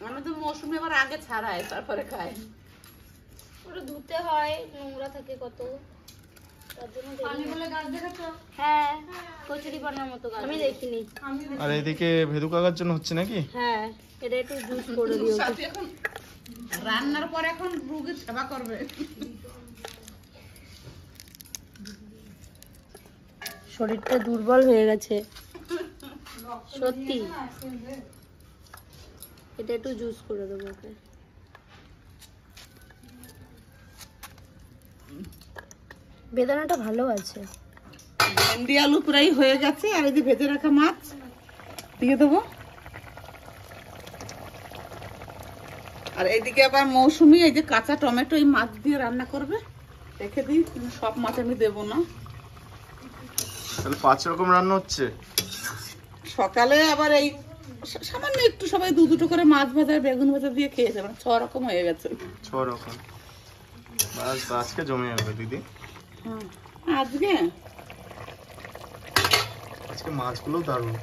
আমি তো মৌসুমি আবার আগে ছাড়াই তারপরে খাই। ওটা ধুতে হয়, নোংরা থাকে কত, তার জন্য দেরি পানি হয়। বলে গাছ দেখাচ্ছো? হ্যাঁ, কচুরি পানার মতো গাছ। আমি দেখিনি। আর এদিকে ভেদু কাকার জন্য হচ্ছে নাকি? হ্যাঁ, এটা একটু জুস করে দিও। সাথে এখন রান্নার পর এখন রোগীর সেবা করবে। শরীরটা দুর্বল হয়ে গেছে সত্যি। এটা একটু জুস করে দেবো ওকে। বেদানাটা ভালো আছে। ভেন্ডি আলু প্রায় হয়ে গেছে, আর এই যে ভেজে রাখা মাছ দিয়ে দেবো। আর এইদিকে আবার মৌসুমি এই যে কাঁচা টমেটো এই মাছ দিয়ে রান্না করবে, রেখে দিই। সব মাছ আমি দেবো না। তাহলে 5 রকম রান্না হচ্ছে। সকালে আবার এই সামান্য একটু সবাই দুটো করে মাছ ভাজা আর বেগুন ভাজা দিয়ে খেয়েছে, মানে 6 রকম হয়ে গেছে। 6 রকম। বাস আজকে জমে যাবে দিদি। আজকে মাছগুলো দারুণ।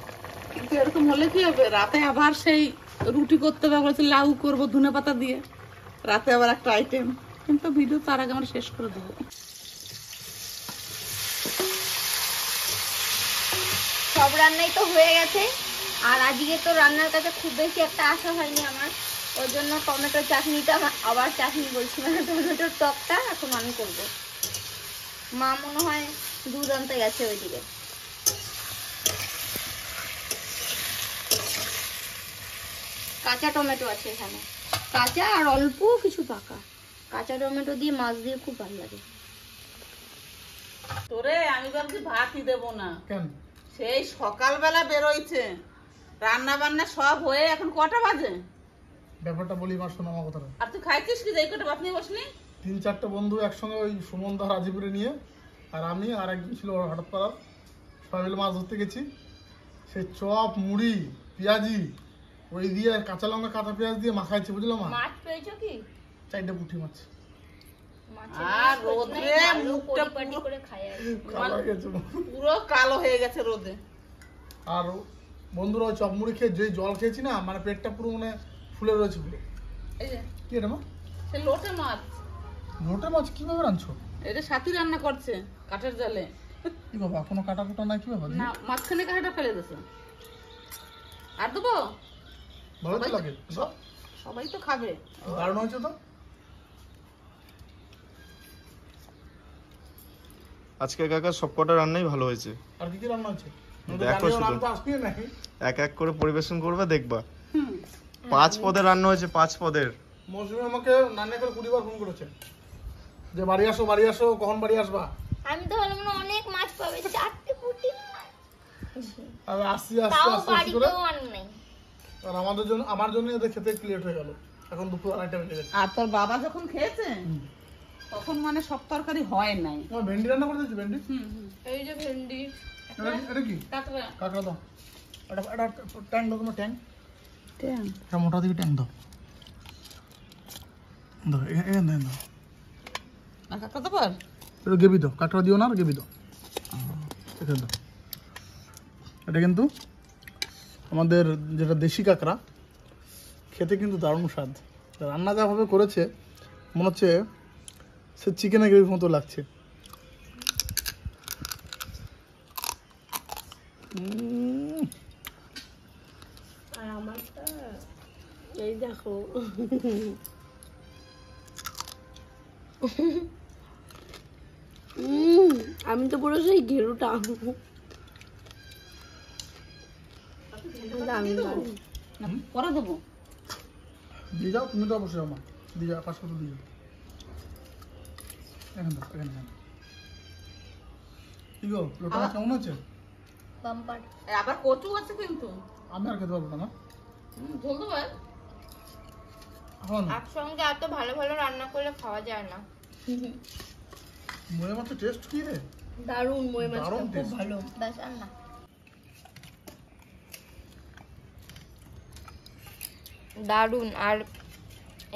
কিন্তু এরকম হলে কি হবে, রাতে আবার সেই রুটি করতে হবে, বলছে লাউ করবো ধনে পাতা দিয়ে, রাতে আবার একটা আইটেম। কিন্তু ভিডিও তার আগে আমরা শেষ করে দেবো। সব রান্নাই তো হয়ে গেছে, আর আজকে তো রান্নার কাছে খুব বেশি একটা আশা হয়নি আমার, ওর জন্য টমেটোর চাটনিটা আবার চাটনি বলছি, মানে টমেটোর টকটা এখন আমি করবো। মা মনে হয় দুধ আনতে গেছে ওইদিকে। কাঁচা টমেটো আছে এখানে, কাঁচা আর অল্প কিছু পাকা। কাঁচা টমেটো দিয়ে মাছ দিয়ে খুব ভালো লাগে। তোরে আমি ভাবছি ভাতই দেবো না, কেন? সেই সকালবেলা বেরোইছে, রান্না বান্না সব হয়ে এখন কটা বাজে? ব্যাপারটা বলি মা, শোনো আমার কথাটা। আর তুই খাইছিস কি, যাই কটা ভাত নিয়ে বসলি? 3-4টে বন্ধু একসঙ্গে ওই সুমনদা রাজীপুরে নিয়ে, আর আমি আর একজন ছিল হঠাৎ পাড়ার, সবাই মিলে মাছ ধরতে গেছি। সে চপ মুড়ি পেঁয়াজি ওই দিয়ে আর কাঁচা লঙ্কা কাঁচা পেঁয়াজ দিয়ে মাখাইছে, বুঝলো মা? মাছ পেয়েছো কি? 4টে পুঁটি মাছ। আর রোদে মুখটা পরিপাটি করে খাই আর কি। কালো হয়ে গেছে মা। পুরো কালো হয়ে গেছে রোদে। আর বন্ধুরা ওই চপ মুড়ি খেয়ে যে জল খেয়েছি না, মানে পেটটা পুরো মানে ফুলে রয়েছে পুরো। এই যে কি এটা মা? সে লোটে মাছ, লোটে মাছ কিভাবে রাঁধছো? এটা সাথী রান্না করছে কাঠের জালে। কি বাবা, কোনো কাটা কুটা নাই? কি বাবা, না মাঝখানে কাঁটাটা ফেলে দিছে। আর দেবো? ভালো তো লাগে? সবাই তো খাবে। দারুণ হয়েছে তো। আজকে কাকা সবকটা রান্নাই ভালো হয়েছে। আর কি কি রান্না হচ্ছে? দেখো শুধু। নাম তো আসবেই নাকি? এক এক করে পরিবেশন করবে, দেখবা। 5 পদের রান্না হয়েছে, 5 পদের। মৌসুমি আমাকে নান্না করে 20 বার ফোন করেছে যে বাড়ি আসো বাড়ি আসো, কখন বাড়ি আসবা? আমি তো ভালো মনে অনেক মাছ পাবে, 4টে পুঁটি মাছ। আমি আসছি আস্তে তাও আস্তে আস্তে করে। বাড়িতেও আর নেই। আর আমার জন্য এদের খেতে একটু লেট হয়ে গেল, এখন দুপুর 2:30 বেজে গেছে। আর তোর বাবা যখন খেয়েছে তখন মানে সব তরকারি হয় নাই। আমার ভেন্ডি রান্না করে দিয়েছি, ভেন্ডি। এই যে ভেন্ডি, এটা কি কাঁকড়া। কাঁকড়া দাও, এটা ট্যাং দাও, তোমার ট্যাং, এটা মোটা দিকে ট্যাং দাও, দাও এখানে দাও। আর কাঁকড়া তো পার। এটা গ্রেভি দাও, কাঁকড়া দিও না, আর গ্রেভি দাও, এখানে দাও। এটা কিন্তু আমাদের যেটা দেশি কাঁকড়া, খেতে কিন্তু দারুণ স্বাদ। রান্না যাভাবে করেছে মনে হচ্ছে সে চিকেনের গ্রেভির মতো লাগছে। আর আমারটা এই দেখো, আমি তো পুরো সেই ঘেরুটা। দামি দামি। না, পরে দেবো। দিয়ে যাও, তুমি তো অবশ্যই আমার দিয়ে যাও, 500 দিয়ে যাও। এখানে দাও, এখানে দাও। কি গো, লোটা মাছ কেমন আছে? বাম্পার। আবার কচু আছে কিন্তু। আমি আর খেতে পারবো না, না ঝোল দেবো। এখন একসঙ্গে এত ভালো ভালো রান্না করলে খাওয়া যায় না। মনে মাছের টেস্ট কি রে? দারুণ, মই মাছটা দারুণ খুব taste। ভালো। ব্যাস আর না। দারুণ। আর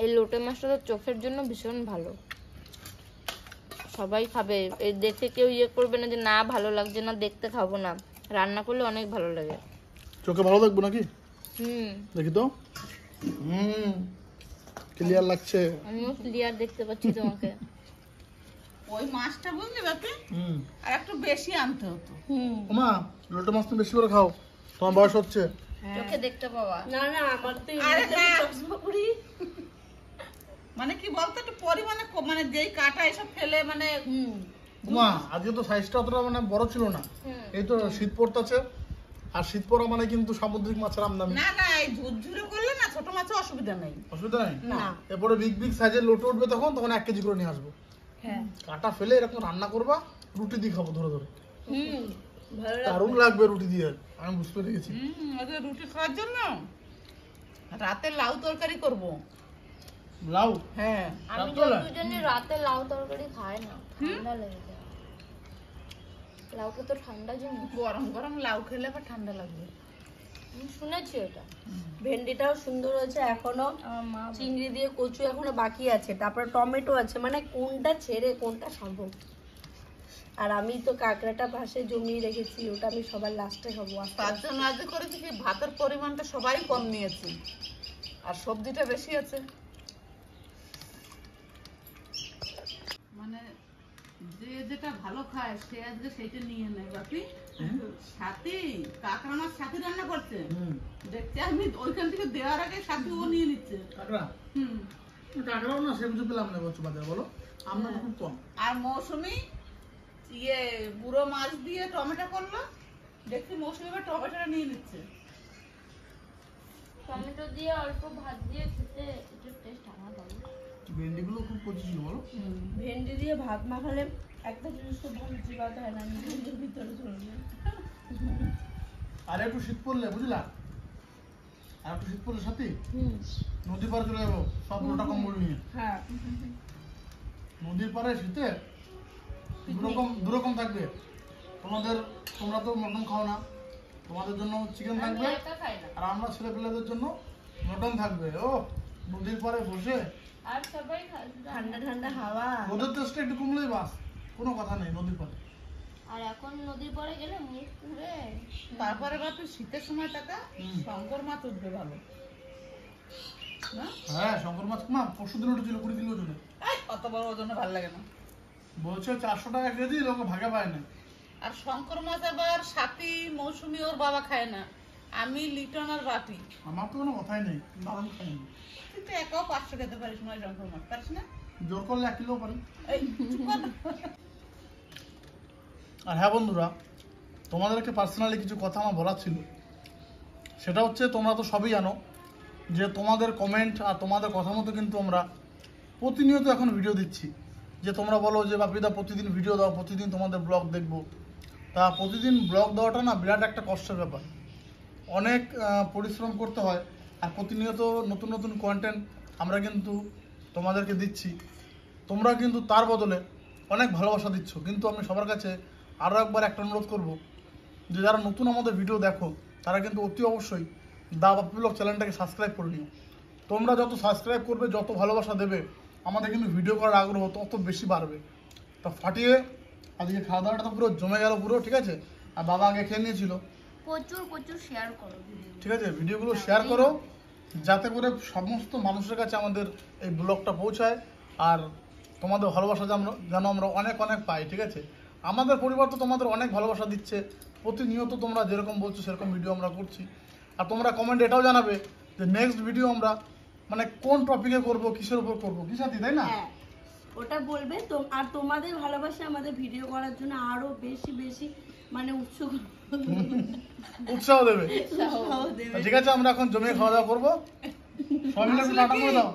এই লোটে মাছটা তো চোখের জন্য ভীষণ ভালো, সবাই খাবে। এই দেখে কেউ ইয়ে করবে না যে না ভালো লাগছে না, দেখতে খাবো না, রান্না করলে অনেক ভালো লাগে। চোখে ভালো থাকবো নাকি? হুম, দেখি তো, ক্লিয়ার লাগছে। আমিও ক্লিয়ার দেখতে পাচ্ছি তোমাকে। ওই মাছটা বুঝলি বাপি, হুম, আর একটু বেশি আনতে হতো। ওমা লোটা মাছ তুমি বেশি করে খাও, তোমার বয়স হচ্ছে। চোখে দেখতে পাওয়া। না না, আমার তো আরে এমনিতে হ্যাঁ। চশমা পরি। মানে কি বলতো, একটু পরিমাণে মানে যেই কাটা এসব ফেলে মানে ওমা আজকে তো সাইজটা অতটা মানে বড় ছিল না। হুম। এই তো শীত পড়তেছে, আর শীত পড়া মানে কিন্তু সামুদ্রিক মাছের আমদানি। না না, এই ঝুরঝুরে করলে না ছোট মাছের অসুবিধা নেই। অসুবিধা নাই। না। এরপরে বিগ বিগ সাইজের লোটে উঠবে, তখন 1 কেজি করে নিয়ে আসবো। হ্যাঁ, কাটা ফেলে এরকম রান্না করবা, রুটি দিয়ে খাবো ধরে ধরে, ভালো দারুণ লাগবে রুটি দিয়ে। আমি বুঝতে পেরে গেছি। ওদের রুটি খাওয়ার জন্য রাতে লাউ তরকারি করব। লাউ, হ্যাঁ, আমি রাত্রে? যতদূর জানি রাতে লাউ তরকারি খায় না, ঠান্ডা লেগে যায়। লাউটা তো ঠান্ডা জিনিস, গরম গরম লাউ খেলে আবার ঠান্ডা লাগবে। আমি শুনেছি এটা। ভেন্ডিটাও সুন্দর হয়েছে এখনো। আমার মা চিংড়ি দিয়ে কচু এখনো বাকি আছে, তারপরে টমেটো আছে, মানে কোনটা ছেড়ে কোনটা খাবো। আর আমি তো কাঁকড়াটা পাশে জমিয়ে রেখেছি, ওটা আমি সবার লাস্টে খাবো। তার জন্য আজ করেছি কি, ভাতের পরিমাণটা সবাই কম নিয়েছে আর সবজিটা বেশি আছে। মানে যে যেটা ভালো খায় সে আজকে সেইটা নিয়ে নেয় বাপি। সাথী কাঁকড়া মাছ সাথী রান্না করছে, দেখতে আমি ওইখান থেকে দেওয়ার আগে সাথী ও নিয়ে নিচ্ছে। কাঁকড়া, হুম। কাঁকড়াও না সে বুঝে পেলাম না বলছো বাজারে, বলো আমরা খুব কম। আর মৌসুমি বুড়ো মাছ দিয়ে টমেটো করলো, দেখছি মৌসুমি এবার টমেটোটা নিয়ে নিচ্ছে। টমেটো দিয়ে অল্প ভাত দিয়ে খেতে একটু টেস্ট আলাদা। ভেন্ডিগুলো খুব কচি ছিল, বলো। ভেন্ডি দিয়ে ভাত মাখালে একটা জিনিস তো ভালো চিবাত হয় না, নিজের ভিতরে চলে যায়। আর একটু শীত পড়লে বুঝলা, আর একটু শীত পড়লে সাথে নদীর পাড়ে চলে যাবো সব লোটা কম্বল নিয়ে। হ্যাঁ, নদীর পাড়ে শীতে দুরকম থাকবে। তোমরা তো মটন খাও না, তোমাদের জন্য চিকেন থাকবে, একা খাই না। আর আমরা ছেলে পেলেদের জন্য মটন থাকবে। ও নদীর পাড়ে বসে আর সবাই খায়। ঠান্ডা ঠান্ডা হাওয়া। রোদের তেজটা একটু কমলেই বাস, কোনো কথা নেই নদীর পাড়ে। আর এখন নদীর পরে গেলে মুখ পুড়ে। তারপরে বাপি শীতের সময় টাকা শঙ্কর মাছ উঠবে ভালো না? হ্যাঁ, শঙ্কর মাছ মা পরশু দিন উঠেছিল 20 কিলো ওজনে। এই, অত বড় ওজনে ভালো লাগে না। বলছে 400 টাকা কেজি, লোক ভাগে পায় না। আর শঙ্কর মাছ আবার সাথী মৌসুমি ওর বাবা খায় না, আমি লিটন আর বাপি। আমার তো কোনো কথাই নেই, দারুণ খাই না। তুই তো একাও 500 খেতে পারিস না শঙ্কর মাছ, পারিস না? জোর করলে 1 কিলো পারি। এই চুপ কর না। আর হ্যাঁ বন্ধুরা, তোমাদেরকে পার্সোনালি কিছু কথা আমার বলার ছিল। সেটা হচ্ছে, তোমরা তো সবই জানো যে তোমাদের কমেন্ট আর তোমাদের কথা মতো কিন্তু আমরা প্রতিনিয়ত এখন ভিডিও দিচ্ছি। যে তোমরা বলো যে বাপিদা প্রতিদিন ভিডিও দাও, প্রতিদিন তোমাদের ব্লগ দেখবো। তা প্রতিদিন ব্লগ দেওয়াটা না বিরাট একটা কষ্টের ব্যাপার, অনেক পরিশ্রম করতে হয়। আর প্রতিনিয়ত নতুন নতুন কন্টেন্ট আমরা কিন্তু তোমাদেরকে দিচ্ছি, তোমরা কিন্তু তার বদলে অনেক ভালোবাসা দিচ্ছ। কিন্তু আমি সবার কাছে আরও একবার একটা অনুরোধ করব, যে যারা নতুন আমাদের ভিডিও দেখো তারা কিন্তু অতি অবশ্যই দা বাপি ব্লগ চ্যানেলটাকে সাবস্ক্রাইব করে নিও। তোমরা যত সাবস্ক্রাইব করবে, যত ভালোবাসা দেবে, আমাদের কিন্তু ভিডিও করার আগ্রহ তত বেশি বাড়বে। তা ফাটিয়ে আজকে খাওয়া দাওয়াটা তো পুরো জমে গেল পুরো, ঠিক আছে। আর বাবা আগে খেয়ে নিয়েছিল। প্রচুর প্রচুর শেয়ার করো ঠিক আছে, ভিডিওগুলো শেয়ার করো যাতে করে সমস্ত মানুষের কাছে আমাদের এই ব্লগটা পৌঁছায়। আর তোমাদের ভালোবাসা যেন আমরা অনেক অনেক পাই, ঠিক আছে। আমাদের পরিবার তো তোমাদের অনেক ভালোবাসা দিচ্ছে, প্রতিনিয়ত তোমরা যেরকম বলছো সেরকম ভিডিও আমরা করছি। আর তোমরা কমেন্ট এটাও জানাবে যে নেক্সট ভিডিও আমরা মানে কোন টপিকে করব, কিসের উপর করব, কি সাথী, তাই না? হ্যাঁ, ওটা বলবে তো। আর তোমাদের ভালোবাসা আমাদের ভিডিও করার জন্য আরো বেশি বেশি মানে উৎসাহ দেবে। ঠিক আছে, আমরা এখন জমিয়ে খাওয়া দাওয়া করবো, সবাই মিলে একটু টাটা করে দাও।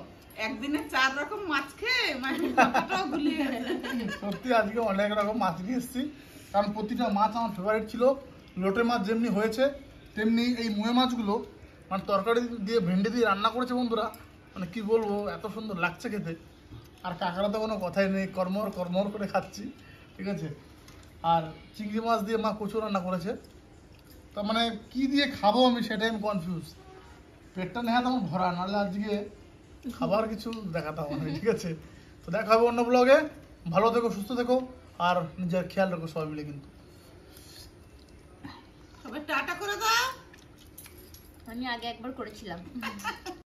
একদিনে 4 রকম মাছ খেয়ে মানে মাথাটাও গুলিয়ে গেছে। সত্যি আজকে অনেক রকম মাছ নিয়ে এসেছি, কারণ প্রতিটা মাছ আমার ফেভারিট ছিল। লোটে মাছ যেমনি হয়েছে তেমনি এই মুয়ে মাছগুলো মানে তরকারি দিয়ে ভেন্ডি দিয়ে রান্না করেছে বন্ধুরা, মানে কি বলবো, এত সুন্দর লাগছে খেতে। আর কাঁকড়া তো কোনো কথাই নেই, কর্মর কর্মর করে খাচ্ছি, ঠিক আছে। আর চিংড়ি মাছ দিয়ে মা কচু রান্না করেছে। তার মানে কি দিয়ে খাবো আমি সেটাই আমি কনফিউজ। পেটটা নেহাত আমার ভরা, নাহলে আজকে খাবার কিছু দেখাতাম আমি, ঠিক আছে। তো দেখা হবে অন্য ব্লগে। ভালো থেকো, সুস্থ থেকো, আর নিজের খেয়াল রাখো সবাই মিলে কিন্তু। সবাই টাটা করে দাও। আমি আগে একবার করেছিলাম।